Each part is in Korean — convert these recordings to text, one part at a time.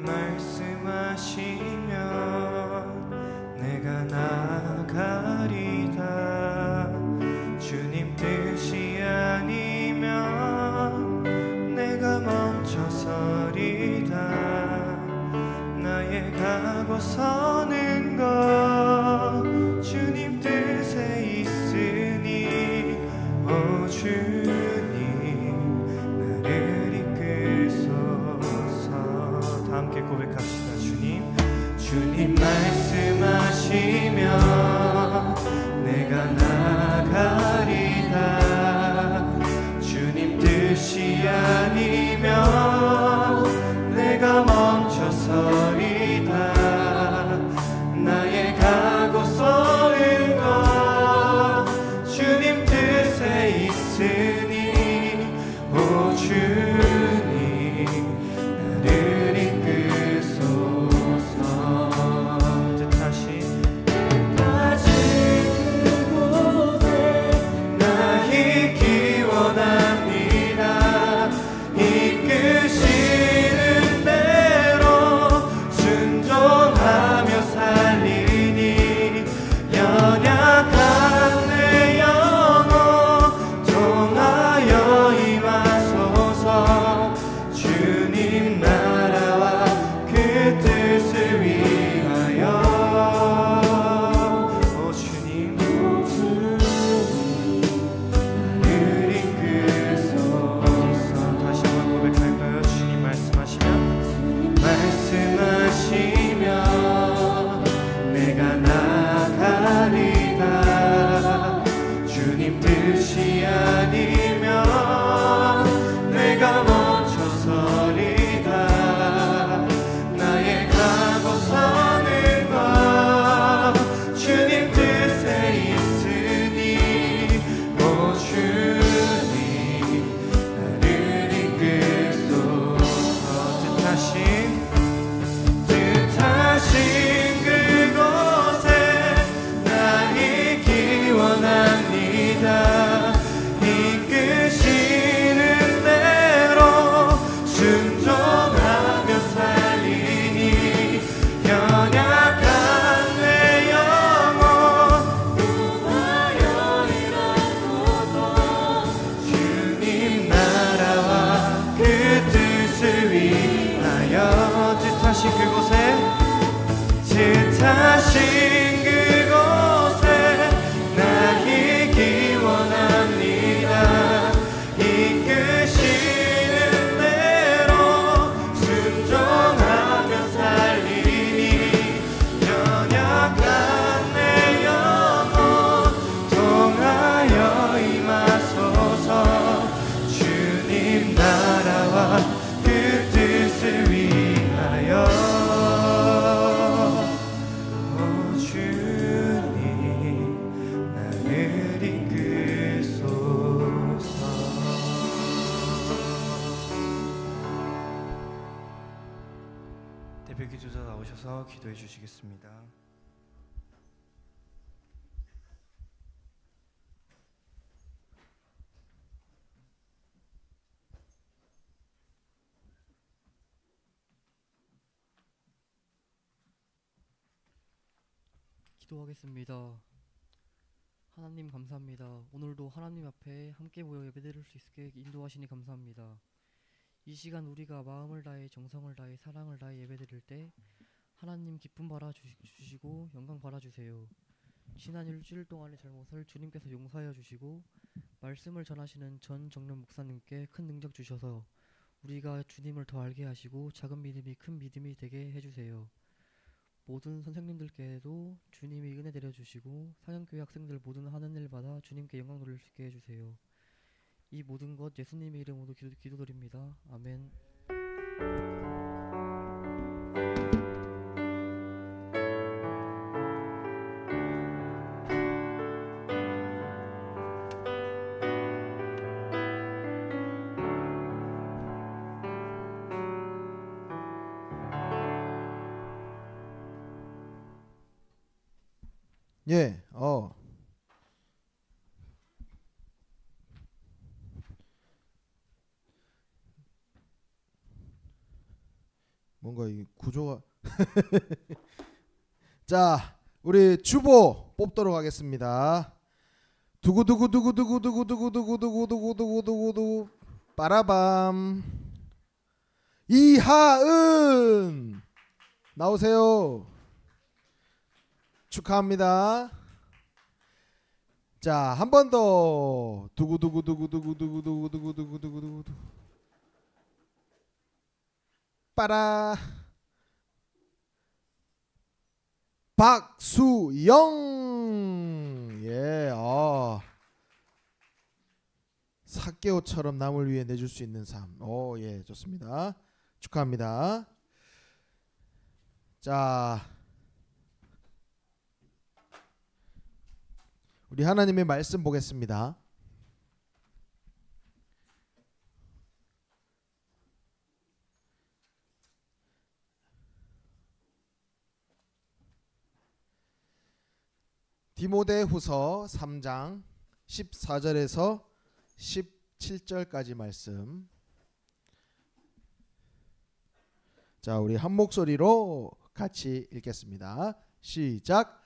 주님 말씀하시면 내가 나가리다. 주님 뜻이 아니면 내가 멈춰서리다. 나의 가고 서는 것 주님 뜻에 있으니 오 주님 나를 이끄소서. 다 함께 고백합시다. 주님 말씀하시면 내가 나가리다. 주님 뜻이 아니면 내가 멈춰서리다. 나의 가고 서는 것 주님 뜻에 있으니 오 주님 나를 이끄소서. 뜻하신 그곳에 나 있기 원합니다. 이끄시는 대로 순종하며 살리니 연약한 내 영혼 통하여 임하소서. 주님 나라와 그 뜻을 위하여 오 주님 나를 이끄소서. 다시 한번 고백할까요? 주님 말씀하시면 내가 나가리다. 주님 뜻이 아니면 내가 멈춰서리다. 나의 가고 서는 것 주님 뜻에 있으니 오 주님 나를 이끄소서. 뜻하신 그곳에 나 있기 원합니다. 이끄시는 대로 순종하며 살리니 연약한 내 영혼 통하여 일하소서. 주님 나라와 그 뜻을 위하여 뜻하신 그곳에 나 있기 원합니다. 이끄시는 대로 순종하며 살리니 연약한 내 영혼 통하여 임하소서. 주님 나라와 그 뜻을 위하여 오 주님 나를 이끄소서. 대표 기도자 나오셔서 기도해 주시겠습니다. 기도하겠습니다. 하나님 감사합니다. 오늘도 하나님 앞에 함께 모여 예배드릴 수 있게 인도하시니 감사합니다. 이 시간 우리가 마음을 다해 정성을 다해 사랑을 다해 예배드릴 때 하나님 기쁨 받아 주시고 영광 받아 주세요. 지난 일주일 동안의 잘못을 주님께서 용서하여 주시고 말씀을 전하시는 전 정령 목사님께 큰 능력 주셔서 우리가 주님을 더 알게 하시고 작은 믿음이 큰 믿음이 되게 해주세요. 모든 선생님들께도 주님이 은혜 내려주시고 사형교회 학생들 모든 하는 일마다 주님께 영광 돌릴 수 있게 해주세요. 이 모든 것 예수님의 이름으로 기도드립니다. 아멘. 예, 뭔가 이 구조가 자, 우리 주보 뽑도록 하겠습니다. 두구두구두구두구두구두구두구두구두구두구두구 빠라밤. 이하은 나오세요. 축하합니다. 자, 한 번 더. 두구두구두구두구두구두구두구두구두구 빠라. 박수영. 예. 사케오처럼 남을 위해 내줄 수 있는 삶. 예, 좋습니다. 축하합니다. 자, 우리 하나님의 말씀 보겠습니다. 디모데후서 3장 14절에서 17절까지 말씀. 자, 우리 한 목소리로 같이 읽겠습니다. 시작.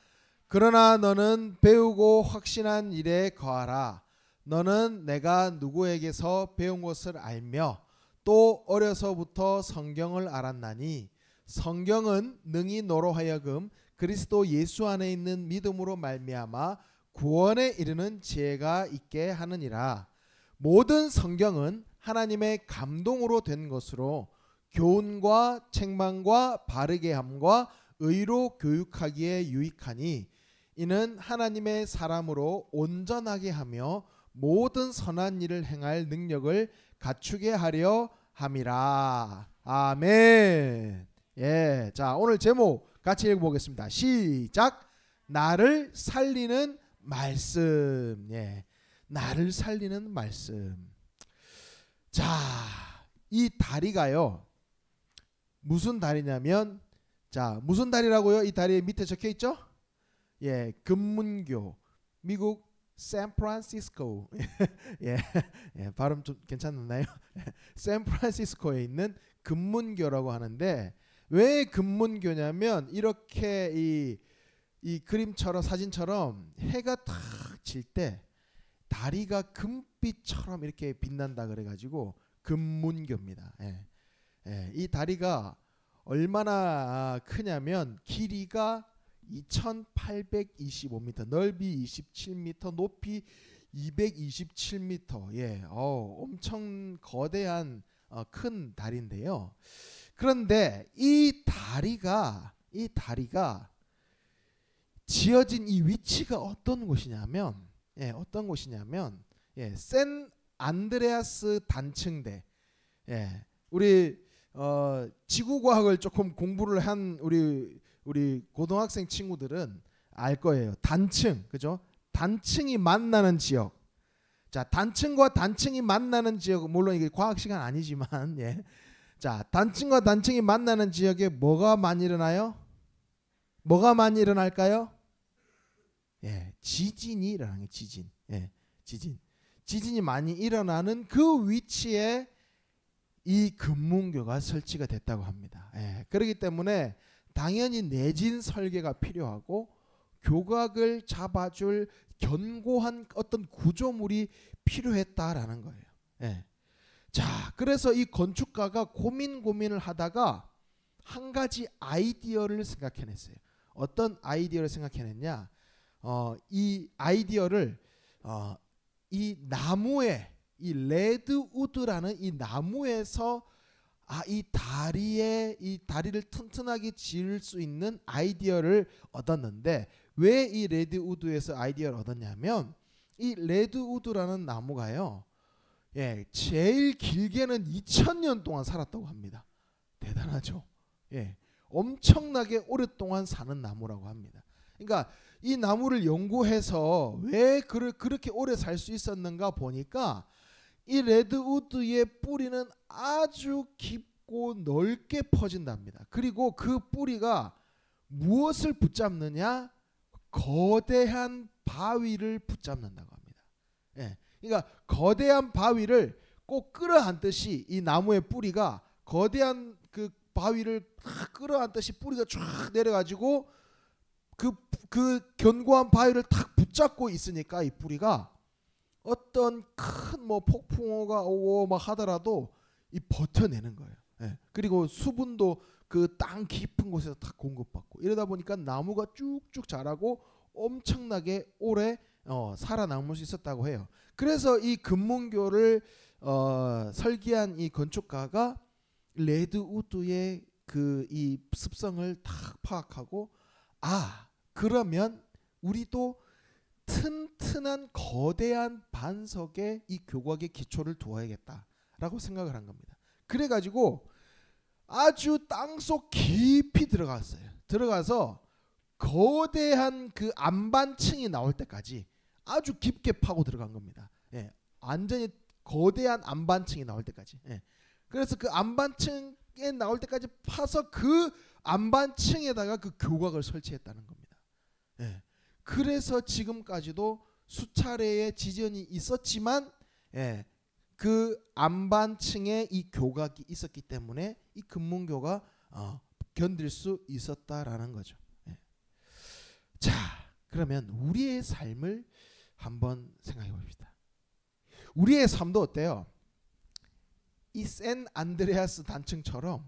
그러나 너는 배우고 확신한 일에 거하라. 너는 내가 누구에게서 배운 것을 알며 또 어려서부터 성경을 알았나니 성경은 능히 너로 하여금 그리스도 예수 안에 있는 믿음으로 말미암아 구원에 이르는 지혜가 있게 하느니라. 모든 성경은 하나님의 감동으로 된 것으로 교훈과 책망과 바르게 함과 의로 교육하기에 유익하니 이는 하나님의 사람으로 온전하게 하며 모든 선한 일을 행할 능력을 갖추게 하려 함이라. 아멘. 예, 자, 오늘 제목 같이 읽어보겠습니다. 시작. 나를 살리는 말씀. 예, 나를 살리는 말씀. 자, 이 다리가요, 무슨 다리냐면, 자, 무슨 다리라고요? 이 다리 밑에 적혀 있죠? 예, 금문교, 미국 샌프란시스코. 예, 예, 발음 좀 괜찮나요? 샌프란시스코에 있는 금문교라고 하는데, 왜 금문교냐면 이렇게 이 그림처럼 사진처럼 해가 탁 질 때 다리가 금빛처럼 이렇게 빛난다 그래가지고 금문교입니다. 예, 예, 이 다리가 얼마나 크냐면 길이가 2825m, 넓이 27m, 높이 227m. 예, 엄청 거대한 큰 다리인데요. 그런데 이 다리가 지어진 이 위치가 어떤 곳이냐면, 샌 안드레아스 단층대. 예, 우리 지구과학을 조금 공부를 한 우리 고등학생 친구들은 알 거예요. 단층, 그죠? 단층이 만나는 지역. 자, 단층과 단층이 만나는 지역, 물론 이게 과학 시간 아니지만, 예. 자, 단층과 단층이 만나는 지역에 뭐가 많이 일어나요? 뭐가 많이 일어날까요? 예, 지진이 일어나요. 지진. 예, 지진이 많이 일어나는 그 위치에 이 금문교가 설치가 됐다고 합니다. 예, 그렇기 때문에 당연히 내진 설계가 필요하고 교각을 잡아줄 견고한 어떤 구조물이 필요했다라는 거예요. 예. 자, 그래서 이 건축가가 고민을 하다가 한 가지 아이디어를 생각해냈어요. 어떤 아이디어를 생각해냈냐? 이 아이디어를 이 나무에, 이 레드우드라는 이 나무에서 이 다리를 튼튼하게 지을 수 있는 아이디어를 얻었는데, 왜 이 레드우드에서 아이디어를 얻었냐면 이 레드우드라는 나무가요, 예, 제일 길게는 2000년 동안 살았다고 합니다. 대단하죠. 예, 엄청나게 오랫동안 사는 나무라고 합니다. 그러니까 이 나무를 연구해서 왜 그렇게 오래 살 수 있었는가 보니까 이 레드우드의 뿌리는 아주 깊고 넓게 퍼진답니다. 그리고 그 뿌리가 무엇을 붙잡느냐? 거대한 바위를 붙잡는다고 합니다. 예, 그러니까 거대한 바위를 꼭 끌어안듯이 이 나무의 뿌리가 거대한 그 바위를 탁 끌어안듯이 뿌리가 쫙 내려가지고 그 견고한 바위를 탁 붙잡고 있으니까 이 뿌리가 어떤 큰 뭐 폭풍우가 오고 막 하더라도 이 버텨내는 거예요. 예. 그리고 수분도 그 땅 깊은 곳에서 다 공급받고 이러다 보니까 나무가 쭉쭉 자라고 엄청나게 오래 살아남을 수 있었다고 해요. 그래서 이 금문교를 설계한 이 건축가가 레드우드의 그 이 습성을 딱 파악하고 그러면 우리도 튼튼한 거대한 반석에 이 교각의 기초를 두어야겠다라고 생각을 한 겁니다. 그래가지고 아주 땅속 깊이 들어갔어요. 들어가서 거대한 그 안반층이 나올 때까지 아주 깊게 파고 들어간 겁니다. 예, 완전히 거대한 안반층이 나올 때까지. 예. 그래서 그 안반층에 나올 때까지 파서 그 안반층에다가 그 교각을 설치했다는 겁니다. 예. 그래서 지금까지도 수차례의 지진이 있었지만 그 안반층에 이 교각이 있었기 때문에 이 금문교가 견딜 수 있었다라는 거죠. 자, 그러면 우리의 삶을 한번 생각해 봅시다. 우리의 삶도 어때요? 이 샌 안드레아스 단층처럼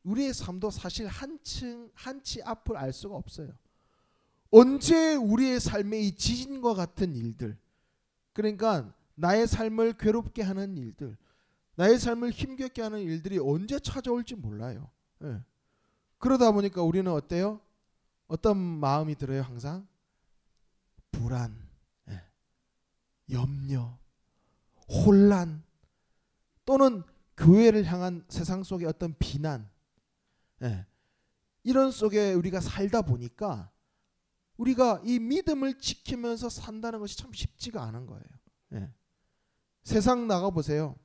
우리의 삶도 사실 한치 앞을 알 수가 없어요. 언제 우리의 삶에 이 지진과 같은 일들, 그러니까 나의 삶을 괴롭게 하는 일들, 나의 삶을 힘겹게 하는 일들이 언제 찾아올지 몰라요. 예. 그러다 보니까 우리는 어때요? 어떤 마음이 들어요? 항상 불안, 염려, 혼란, 또는 교회를 향한 세상 속의 어떤 비난, 이런 속에 우리가 살다 보니까 우리가 이 믿음을 지키면서 산다는 것이 참 쉽지가 않은 거예요. 세상 나가보세요.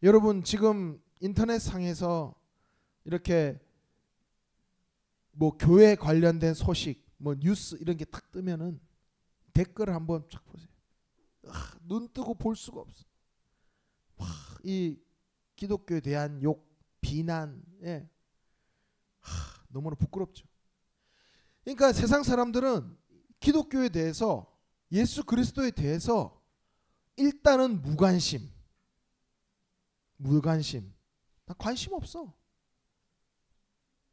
여러분 지금 인터넷 상에서 이렇게 뭐 교회 관련된 소식, 뭐 뉴스 이런 게 딱 뜨면은 댓글을 한번 쫙 보세요. 눈 뜨고 볼 수가 없어. 이 기독교에 대한 욕, 비난, 너무나 부끄럽죠. 그러니까 세상 사람들은 기독교에 대해서, 예수 그리스도에 대해서 일단은 무관심, 나 관심 없어.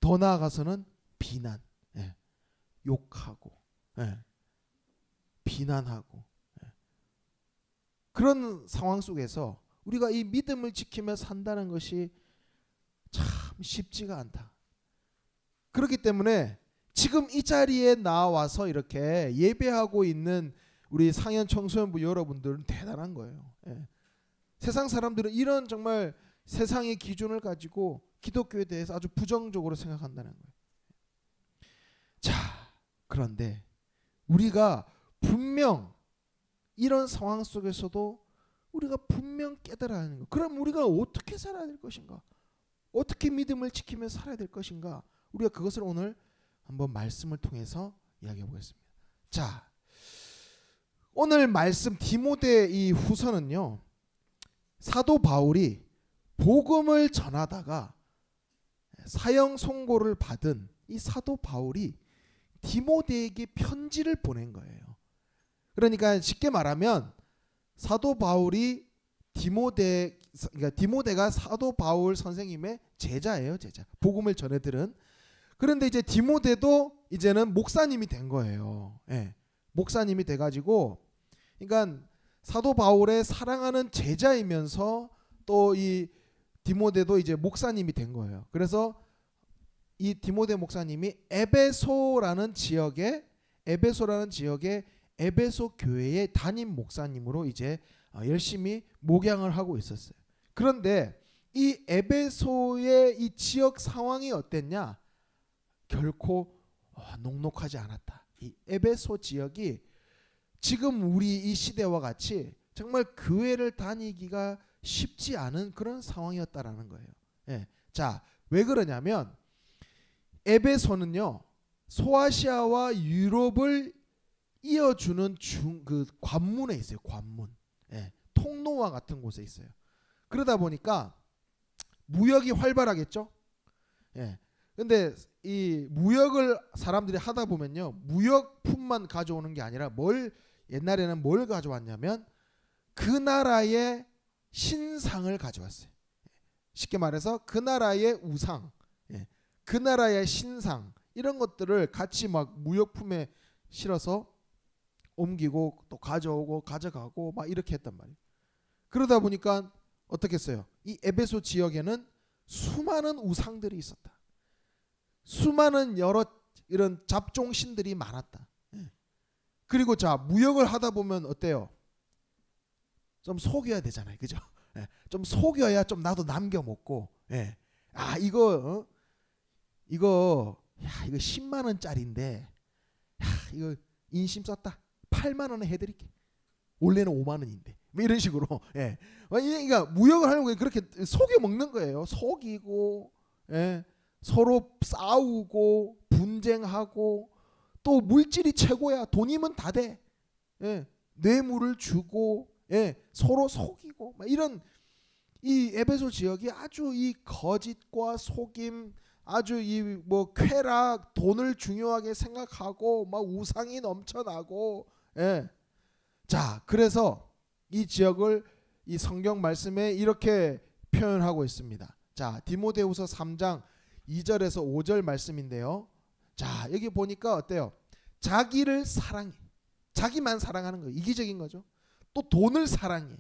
더 나아가서는 비난, 욕하고, 비난하고, 그런 상황 속에서 우리가 이 믿음을 지키며 산다는 것이 참 쉽지가 않다. 그렇기 때문에 지금 이 자리에 나와서 이렇게 예배하고 있는 우리 상현 청소년부 여러분들은 대단한 거예요. 세상 사람들은 이런 정말 세상의 기준을 가지고 기독교에 대해서 아주 부정적으로 생각한다는 거예요. 자, 그런데 우리가 분명 이런 상황 속에서도 우리가 분명 깨달아야 하는 거. 그럼 우리가 어떻게 살아야 될 것인가? 어떻게 믿음을 지키며 살아야 될 것인가? 우리가 그것을 오늘 한번 말씀을 통해서 이야기해 보겠습니다. 자, 오늘 말씀 디모데 이 후서는요, 사도 바울이 복음을 전하다가 사형 선고를 받은 이 사도 바울이 디모데에게 편지를 보낸 거예요. 그러니까 쉽게 말하면 사도 바울이 그러니까 디모데가 사도 바울 선생님의 제자예요, 제자. 복음을 전해들은. 그런데 이제 디모데도 이제는 목사님이 된 거예요. 목사님이 돼가지고, 그러니까 사도 바울의 사랑하는 제자이면서 또 이 디모데도 이제 목사님이 된 거예요. 그래서 이 디모데 목사님이 에베소라는 지역의 에베소 교회의 담임 목사님으로 이제 열심히 목양을 하고 있었어요. 그런데 이 에베소의 이 지역 상황이 어땠냐? 결코 녹록하지 않았다. 이 에베소 지역이 지금 우리 이 시대와 같이 정말 교회를 다니기가 쉽지 않은 그런 상황이었다라는 거예요. 자, 왜 그러냐면 에베소는요, 소아시아와 유럽을 이어주는 그 관문에 있어요. 관문, 통로와 같은 곳에 있어요. 그러다 보니까 무역이 활발하겠죠. 예. 근데 이 무역을 사람들이 하다 보면요, 무역품만 가져오는 게 아니라 옛날에는 뭘 가져왔냐면 그 나라의 신상을 가져왔어요. 쉽게 말해서 그 나라의 우상, 그 나라의 신상, 이런 것들을 같이 막 무역품에 실어서 옮기고 또 가져오고 가져가고 막 이렇게 했단 말이에요. 그러다 보니까 어떻게 했어요? 이 에베소 지역에는 수많은 우상들이 있었다. 수많은 여러 이런 잡종신들이 많았다. 그리고 자, 무역을 하다 보면 어때요? 좀 속여야 되잖아요, 그죠? 좀 속여야 좀 나도 남겨 먹고, 아 이거 10만 원짜리인데, 이거 인심 썼다. 8만 원에 해드릴게. 원래는 5만 원인데, 뭐 이런 식으로, 그러니까 무역을 하려고 그렇게 속여 먹는 거예요. 속이고, 서로 싸우고 분쟁하고, 또 물질이 최고야. 돈이면 다 돼. 뇌물을 주고, 서로 속이고, 막 이런 이 에베소 지역이 아주 이 거짓과 속임, 아주 이 뭐 쾌락, 돈을 중요하게 생각하고 막 우상이 넘쳐나고, 자, 그래서 이 지역을 이 성경 말씀에 이렇게 표현하고 있습니다. 자, 디모데후서 3장 2절에서 5절 말씀인데요. 자, 여기 보니까 어때요? 자기를 사랑해. 자기만 사랑하는 거예요. 이기적인 거죠. 또 돈을 사랑해.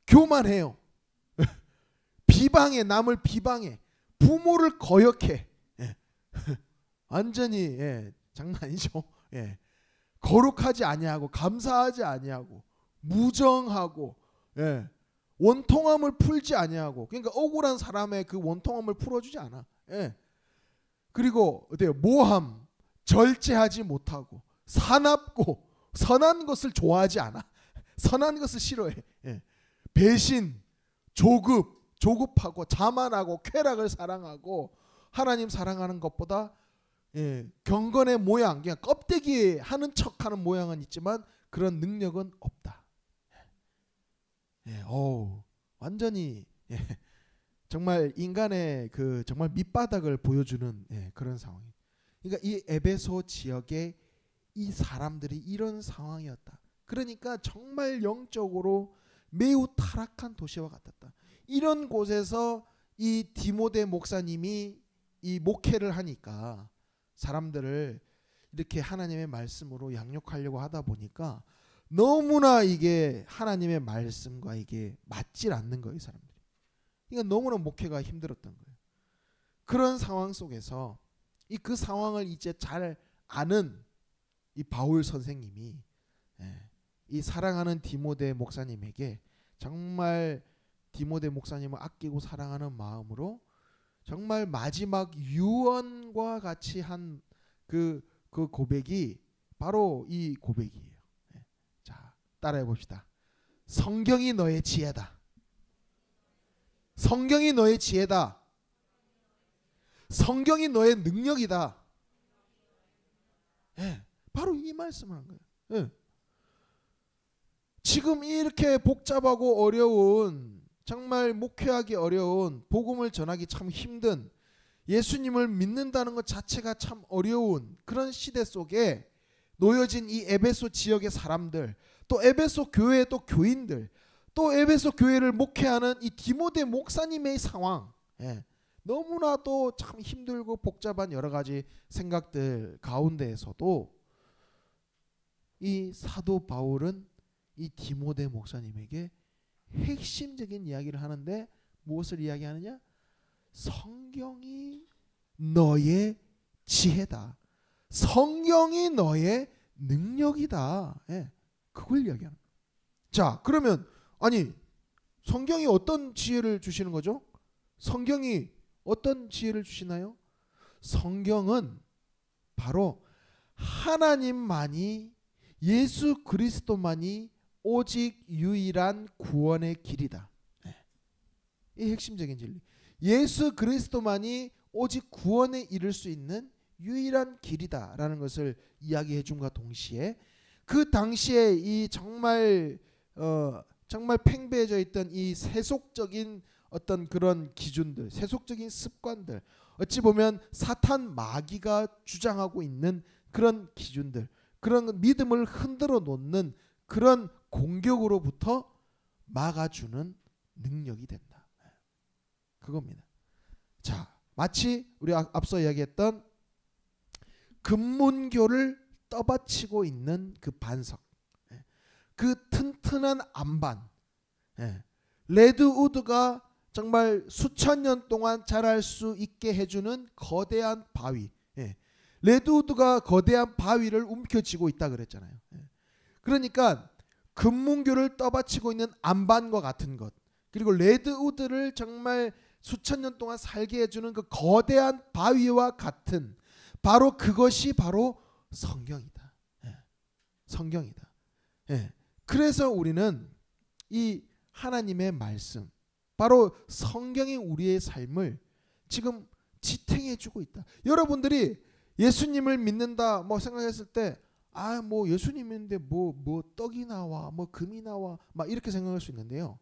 교만해요. 비방해. 남을 비방해. 부모를 거역해. 완전히 장난 아니죠. 거룩하지 아니하고 감사하지 아니하고 무정하고, 원통함을 풀지 아니하고, 그러니까 억울한 사람의 그 원통함을 풀어주지 않아. 그리고 어때요? 모함, 절제하지 못하고, 사납고, 선한 것을 좋아하지 않아. 선한 것을 싫어해. 배신, 조급하고, 자만하고, 쾌락을 사랑하고, 하나님 사랑하는 것보다 경건의 모양, 그냥 껍데기 하는 척하는 모양은 있지만 그런 능력은 없다. 완전히 정말 인간의 그 정말 밑바닥을 보여주는 그런 상황이에요. 그러니까 이 에베소 지역의 이 사람들이 이런 상황이었다. 그러니까 정말 영적으로 매우 타락한 도시와 같았다. 이런 곳에서 이 디모데 목사님이 이 목회를 하니까 사람들을 이렇게 하나님의 말씀으로 양육하려고 하다 보니까 너무나 이게 하나님의 말씀과 이게 맞질 않는 거예요, 사람들이. 그러니까 너무나 목회가 힘들었던 거예요. 그런 상황 속에서 그 상황을 이제 잘 아는 이 바울 선생님이 이 사랑하는 디모데 목사님에게 정말 디모데 목사님을 아끼고 사랑하는 마음으로 정말 마지막 유언과 같이 한 그 고백이 바로 이 고백이에요. 자, 따라해 봅시다. 성경이 너의 지혜다. 성경이 너의 지혜다. 성경이 너의 능력이다. 바로 이 말씀을 한 거예요. 지금 이렇게 복잡하고 어려운, 정말 목회하기 어려운, 복음을 전하기 참 힘든, 예수님을 믿는다는 것 자체가 참 어려운 그런 시대 속에 놓여진 이 에베소 지역의 사람들, 또 에베소 교회의 또 교인들, 또 에베소 교회를 목회하는 이 디모데 목사님의 상황, 너무나도 참 힘들고 복잡한 여러 가지 생각들 가운데에서도 이 사도 바울은 이 디모데 목사님에게 핵심적인 이야기를 하는데 무엇을 이야기하느냐? 성경이 너의 지혜다. 성경이 너의 능력이다. 그걸 이야기하는 거예요. 자, 그러면 아니 성경이 어떤 지혜를 주시는 거죠? 성경이 어떤 지혜를 주시나요? 성경은 바로 하나님만이, 예수 그리스도만이 오직 유일한 구원의 길이다. 이 핵심적인 진리. 예수 그리스도만이 오직 구원에 이를 수 있는 유일한 길이다라는 것을 이야기해 줌과 동시에 그 당시에 이 정말 팽배해져 있던 이 세속적인 어떤 그런 기준들, 세속적인 습관들, 어찌 보면 사탄 마귀가 주장하고 있는 그런 기준들, 그런 믿음을 흔들어 놓는 그런 공격으로부터 막아주는 능력이 된다. 그겁니다. 자, 마치 우리 앞서 이야기했던 금문교를 떠받치고 있는 그 반석, 그 튼튼한 안반, 레드우드가 정말 수천 년 동안 자랄 수 있게 해주는 거대한 바위, 레드우드가 거대한 바위를 움켜쥐고 있다 그랬잖아요. 그러니까 금문교를 떠받치고 있는 안반과 같은 것, 그리고 레드우드를 정말 수천 년 동안 살게 해주는 그 거대한 바위와 같은 바로 그것이 바로 성경이다. 성경이다. 그래서 우리는 이 하나님의 말씀, 바로 성경이 우리의 삶을 지금 지탱해주고 있다. 여러분들이 예수님을 믿는다 뭐 생각했을 때 뭐 예수님인데 뭐 떡이 나와 뭐 금이 나와 막 이렇게 생각할 수 있는데요.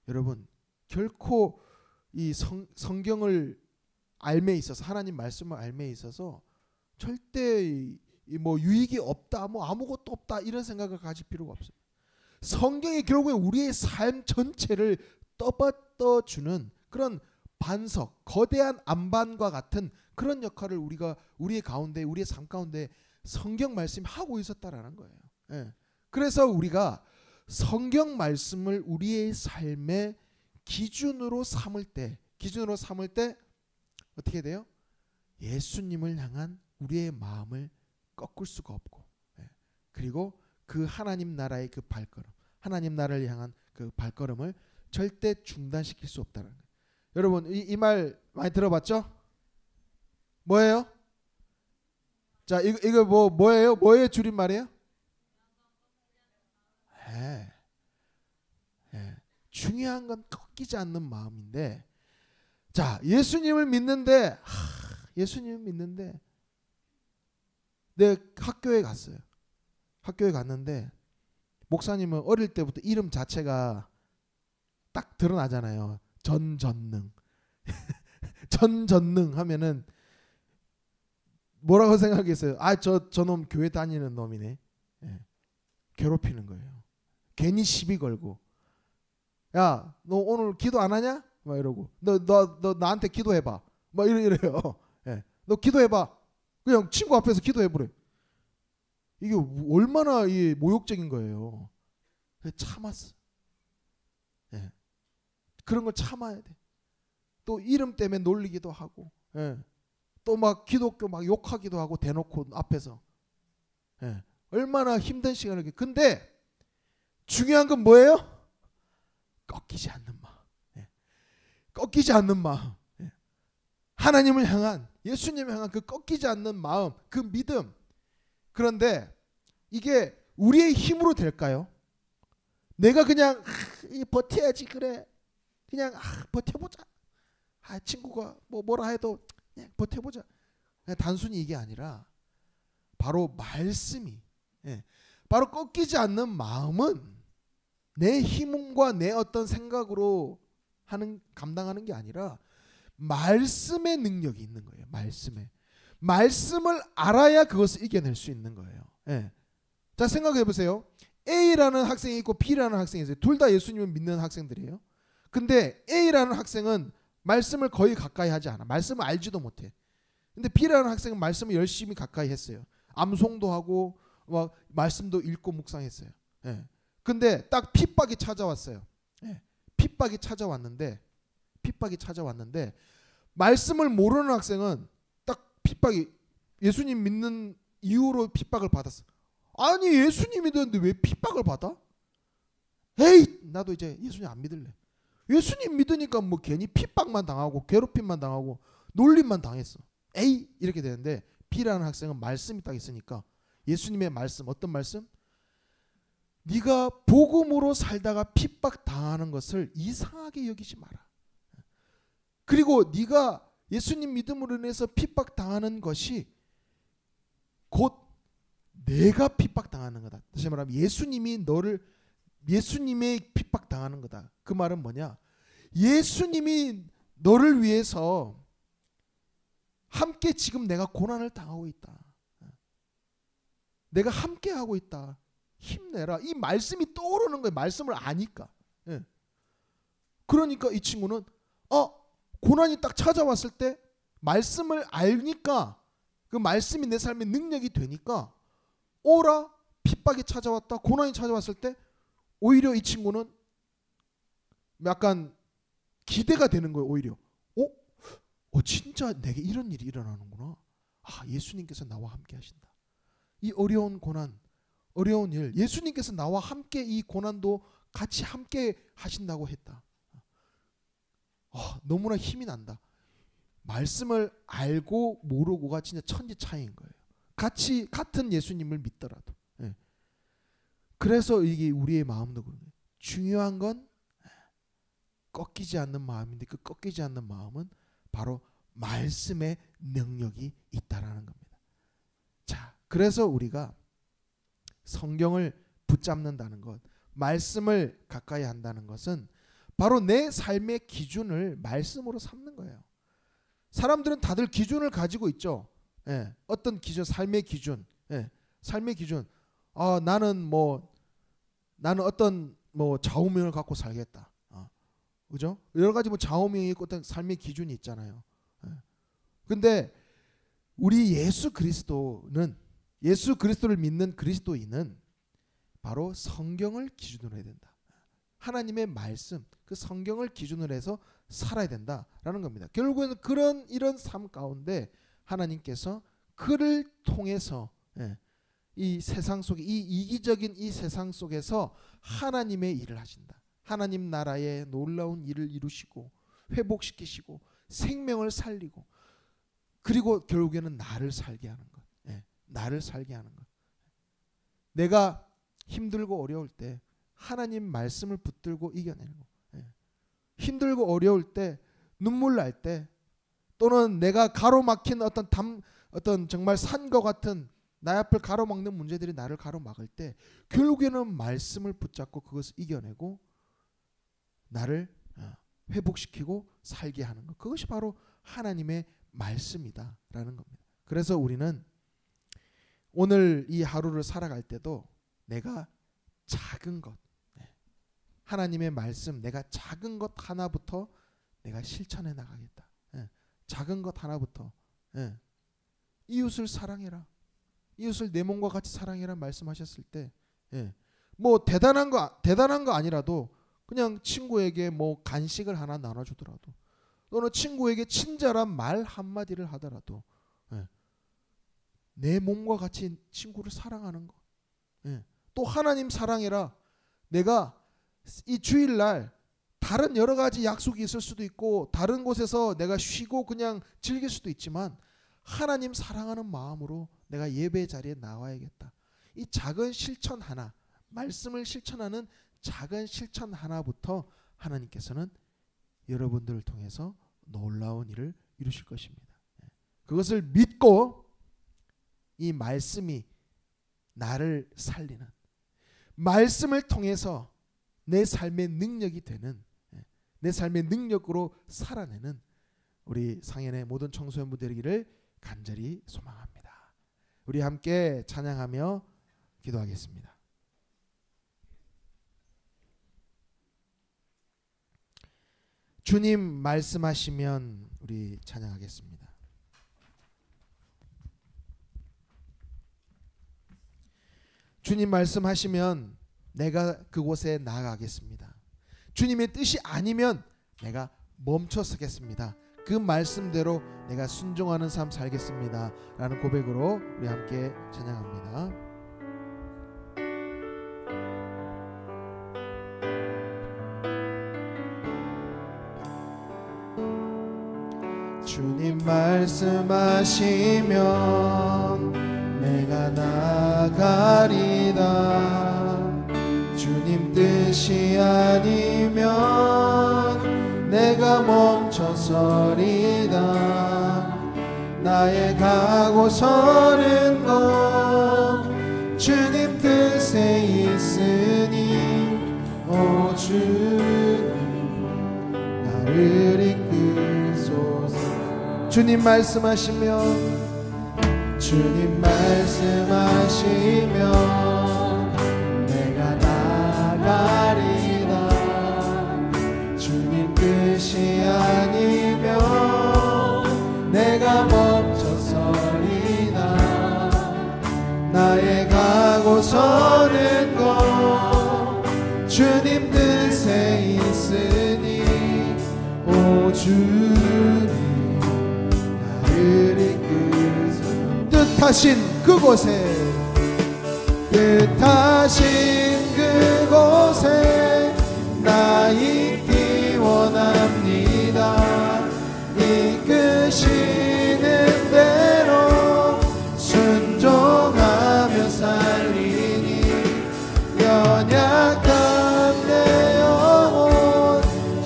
여러분 결코 이 성경을 알매 있어서, 하나님 말씀을 알매 있어서 절대 뭐 유익이 없다, 뭐 아무것도 없다 이런 생각을 가질 필요가 없어요. 성경이 결국에 우리의 삶 전체를 떠받쳐주는 그런 반석, 거대한 안반과 같은 그런 역할을 우리의 가운데, 우리의 삶 가운데 성경 말씀이 하고 있었다라는 거예요. 그래서 우리가 성경 말씀을 우리의 삶의 기준으로 삼을 때 어떻게 돼요? 예수님을 향한 우리의 마음을 꺾을 수가 없고, 그리고 그 하나님 나라의 그 발걸음, 하나님 나라를 향한 그 발걸음을 절대 중단시킬 수 없다는 거예요. 여러분 이 말 많이 들어봤죠? 뭐예요? 자, 이거 뭐예요? 뭐의 줄임말이에요? 중요한 건 꺾이지 않는 마음인데, 자, 예수님을 믿는데 내 학교에 갔어요. 학교에 갔는데 목사님은 어릴 때부터 이름 자체가 딱 드러나잖아요. 전전능. 전전능 하면은 뭐라고 생각했어요? 저놈 교회 다니는 놈이네. 괴롭히는 거예요. 괜히 시비 걸고, 야, 너 오늘 기도 안 하냐? 막 이러고, 너 나한테 기도해봐. 막 이래요. 너 기도해봐. 그냥 친구 앞에서 기도해보래. 이게 얼마나 모욕적인 거예요. 참았어. 그런 걸 참아야 돼. 또 이름 때문에 놀리기도 하고, 또 막 기독교 막 욕하기도 하고 대놓고 앞에서. 얼마나 힘든 시간을. 근데 중요한 건 뭐예요? 꺾이지 않는 마음. 꺾이지 않는 마음. 하나님을 향한, 예수님을 향한 그 꺾이지 않는 마음, 그 믿음. 그런데 이게 우리의 힘으로 될까요? 내가 그냥 버텨야지, 그래, 그냥 버텨보자, 친구가 뭐라 해도 그냥 버텨보자, 그냥 단순히 이게 아니라 바로 말씀이, 바로 꺾이지 않는 마음은 내 힘과 내 어떤 생각으로 감당하는 게 아니라 말씀의 능력이 있는 거예요. 말씀을 알아야 그것을 이겨낼 수 있는 거예요. 자, 생각해 보세요. A라는 학생이 있고 B라는 학생이 있어요. 둘 다 예수님을 믿는 학생들이에요. 근데 A라는 학생은 말씀을 거의 가까이 하지 않아. 말씀을 알지도 못해. 근데 B라는 학생은 말씀을 열심히 가까이 했어요. 암송도 하고 막 말씀도 읽고 묵상했어요. 근데 딱 핍박이 찾아왔어요. 핍박이 찾아왔는데 말씀을 모르는 학생은 딱 핍박이, 예수님 믿는 이유로 핍박을 받았어. 아니, 예수님 믿었는데 왜 핍박을 받아? 에이, 나도 이제 예수님 안 믿을래. 예수님 믿으니까 뭐 괜히 핍박만 당하고 괴롭힘만 당하고 놀림만 당했어. 에이, 이렇게 되는데 B라는 학생은 말씀이 딱 있으니까, 예수님의 말씀, 어떤 말씀? 네가 복음으로 살다가 핍박 당하는 것을 이상하게 여기지 마라. 그리고 네가 예수님 믿음으로 인해서 핍박 당하는 것이 곧 내가 핍박 당하는 거다. 다시 말하면 예수님이 예수님의 핍박 당하는 거다. 그 말은 뭐냐? 예수님이 너를 위해서 함께 지금 내가 고난을 당하고 있다. 내가 함께 하고 있다. 힘내라. 이 말씀이 떠오르는 거예요. 말씀을 아니까. 예. 그러니까 이 친구는 고난이 딱 찾아왔을 때 말씀을 알니까 그 말씀이 내 삶의 능력이 되니까 오라 핍박이 찾아왔다. 고난이 찾아왔을 때 오히려 이 친구는 약간 기대가 되는 거예요. 오히려 진짜 내게 이런 일이 일어나는구나. 예수님께서 나와 함께 하신다. 이 어려운 고난, 어려운 일, 예수님께서 나와 함께 이 고난도 같이 함께 하신다고 했다. 너무나 힘이 난다. 말씀을 알고 모르고가 진짜 천지 차이인 거예요. 같은 예수님을 믿더라도. 예. 그래서 이게 우리의 마음도 그래요. 중요한 건 꺾이지 않는 마음인데 그 꺾이지 않는 마음은 바로 말씀의 능력이 있다라는 겁니다. 자, 그래서 우리가 성경을 붙잡는다는 것, 말씀을 가까이 한다는 것은 바로 내 삶의 기준을 말씀으로 삼는 거예요. 사람들은 다들 기준을 가지고 있죠. 예, 어떤 기준, 삶의 기준, 삶의 기준. 나는 어떤 좌우명을 갖고 살겠다. 그죠? 여러 가지 좌우명이 있고 어떤 삶의 기준이 있잖아요. 근데 우리 예수 그리스도를 믿는 그리스도인은 바로 성경을 기준으로 해야 된다. 하나님의 말씀, 그 성경을 기준으로 해서 살아야 된다라는 겁니다. 결국에는 이런 삶 가운데 하나님께서 그를 통해서 이 세상 속에 이 이기적인 이 세상 속에서 하나님의 일을 하신다. 하나님 나라의 놀라운 일을 이루시고 회복시키시고 생명을 살리고 그리고 결국에는 나를 살게 하는 것. 나를 살게 하는 것. 내가 힘들고 어려울 때 하나님 말씀을 붙들고 이겨내는 거. 힘들고 어려울 때 눈물 날 때 또는 내가 가로막힌 어떤 정말 산과 같은 나의 앞을 가로막는 문제들이 나를 가로막을 때 결국에는 말씀을 붙잡고 그것을 이겨내고 나를 회복시키고 살게 하는 것. 그것이 바로 하나님의 말씀이다라는 겁니다. 그래서 우리는 오늘 이 하루를 살아갈 때도 내가 작은 것, 하나님의 말씀, 내가 작은 것 하나부터 내가 실천해 나가겠다. 작은 것 하나부터 이웃을 사랑해라. 이웃을 내 몸과 같이 사랑해라 말씀하셨을 때 대단한 거 아니라도 그냥 친구에게 간식을 하나 나눠주더라도 또는 친구에게 친절한 말 한마디를 하더라도 내 몸과 같이 친구를 사랑하는 것. 또 하나님 사랑해라. 내가 이 주일날 다른 여러 가지 약속이 있을 수도 있고 다른 곳에서 내가 쉬고 그냥 즐길 수도 있지만 하나님 사랑하는 마음으로 내가 예배 자리에 나와야겠다. 이 작은 실천 하나, 말씀을 실천하는 작은 실천 하나부터 하나님께서는 여러분들을 통해서 놀라운 일을 이루실 것입니다. 그것을 믿고 이 말씀이 나를 살리는, 말씀을 통해서 내 삶의 능력이 되는, 내 삶의 능력으로 살아내는 우리 상현의 모든 청소년부 되기를 간절히 소망합니다. 우리 함께 찬양하며 기도하겠습니다. 주님 말씀하시면 우리 찬양하겠습니다. 주님 말씀하시면 내가 그곳에 나아가겠습니다. 주님의 뜻이 아니면 내가 멈춰 서겠습니다. 그 말씀대로 내가 순종하는 삶 살겠습니다. 라는 고백으로 우리 함께 찬양합니다. 주님 말씀하시면 내가 나가리다. 주님 뜻이 아니면 내가 멈춰서리다. 나의 가고 서는 곳 주님 뜻에 있으니 오 주님 나를 이끄소서. 주님 말씀하시면 주님 말씀하시면 내가 나가리라. 주님 뜻이 아니면 내가 멈춰서리나. 나의 가고 서는 것 주님 뜻에 있으니 오 주님 나를 이끄소서. 뜻하신 그곳에 나 있기 원합니다. 이끄시는 대로 순종하며 살리니 연약한 내 영혼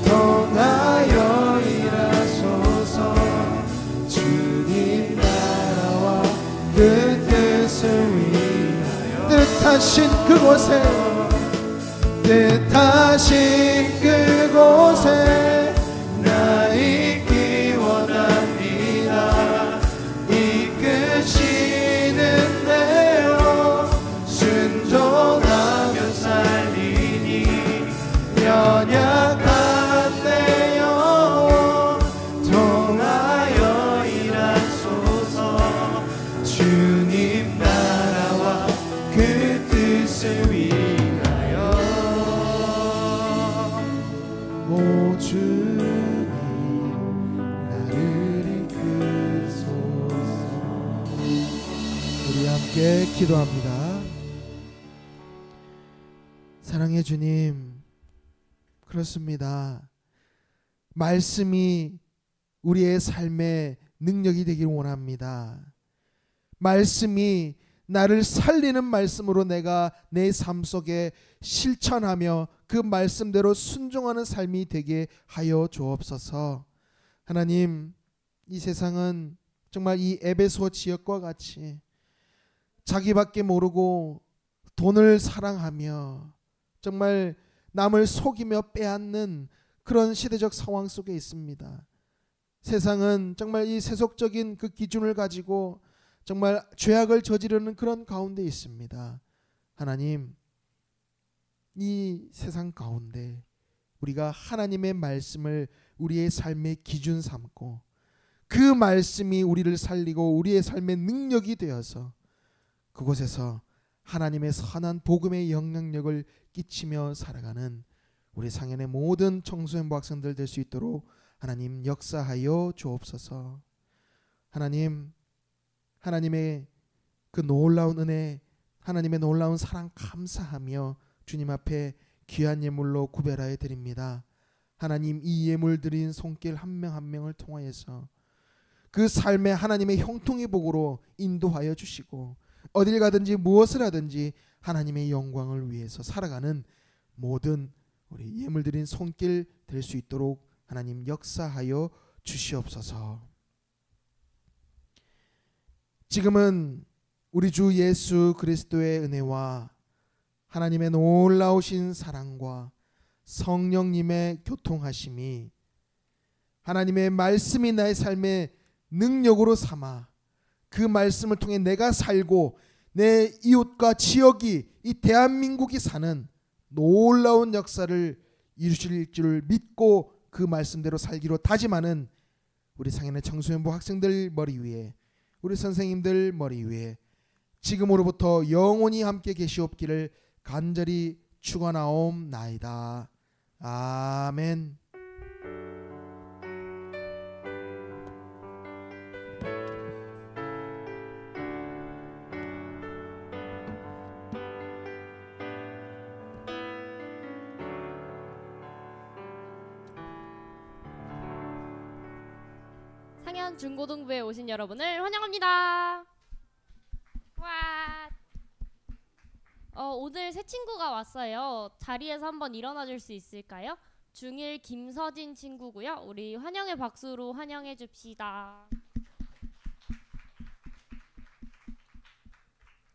통하여 일하소서. 주님 나라와 그 뜻을 위하여 뜻하신 그곳에 나 있기 원합니다. 이끄시는 대로 순종하며 살리니 연약한 내 영혼 통하여 일하소서. 주님 나라와 그 뜻을 위하여 오 주님 나를 이끄소서. 우리 함께 기도합니다. 사랑의 주님, 그렇습니다. 말씀이 우리의 삶의 능력이 되기를 원합니다. 말씀이 나를 살리는 말씀으로 내가 내 삶 속에 실천하며 그 말씀대로 순종하는 삶이 되게 하여 주옵소서. 하나님, 이 세상은 정말 이 에베소 지역과 같이 자기밖에 모르고 돈을 사랑하며 정말 남을 속이며 빼앗는 그런 시대적 상황 속에 있습니다. 세상은 정말 이 세속적인 그 기준을 가지고 정말 죄악을 저지르는 그런 가운데 있습니다. 하나님, 이 세상 가운데 우리가 하나님의 말씀을 우리의 삶의 기준 삼고 그 말씀이 우리를 살리고 우리의 삶의 능력이 되어서 그곳에서 하나님의 선한 복음의 영향력을 끼치며 살아가는 우리 상현의 모든 청소년부 학생들 될 수 있도록 하나님 역사하여 주옵소서. 하나님, 하나님의 그 놀라운 은혜, 하나님의 놀라운 사랑 감사하며 주님 앞에 귀한 예물로 구별하여 드립니다. 하나님, 이 예물 드린 손길 한 명 한 명을 통하여서 그 삶에 하나님의 형통의 복으로 인도하여 주시고 어딜 가든지 무엇을 하든지 하나님의 영광을 위해서 살아가는 모든 우리 예물 드린 손길 될 수 있도록 하나님 역사하여 주시옵소서. 지금은 우리 주 예수 그리스도의 은혜와 하나님의 놀라우신 사랑과 성령님의 교통하심이 하나님의 말씀이 나의 삶의 능력으로 삼아 그 말씀을 통해 내가 살고 내 이웃과 지역이 이 대한민국이 사는 놀라운 역사를 이루실 줄 믿고 그 말씀대로 살기로 다짐하는 우리 상현의 청소년부 학생들 머리 위에 우리 선생님들 머리 위에 지금으로부터 영원히 함께 계시옵기를 간절히 축원하옵나이다. 아멘. 상현 중고등부에 오신 여러분을 환영합니다. 와. 오늘 새 친구가 왔어요. 자리에서 한번 일어나 줄 수 있을까요? 중1 김서진 친구고요. 우리 환영의 박수로 환영해 줍시다.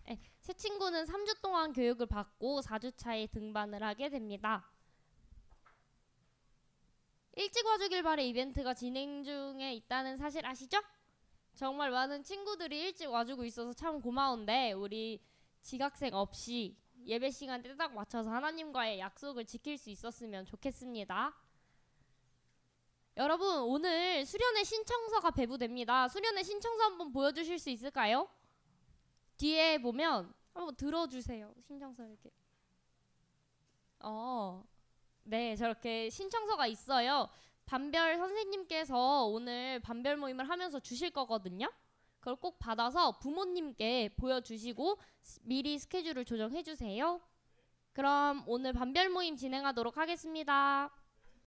네, 새 친구는 3주 동안 교육을 받고 4주 차에 등반을 하게 됩니다. 일찍 와주길 바래 이벤트가 진행 중에 있다는 사실 아시죠? 정말 많은 친구들이 일찍 와주고 있어서 참 고마운데 우리 지각생 없이 예배 시간에 딱 맞춰서 하나님과의 약속을 지킬 수 있었으면 좋겠습니다. 여러분 오늘 수련회 신청서가 배부됩니다. 수련회 신청서 한번 보여주실 수 있을까요? 뒤에 보면 한번 들어주세요. 신청서 이렇게. 네, 저렇게 신청서가 있어요. 반별 선생님께서 오늘 반별 모임을 하면서 주실 거거든요. 그걸 꼭 받아서 부모님께 보여주시고 미리 스케줄을 조정해 주세요. 그럼 오늘 반별 모임 진행하도록 하겠습니다.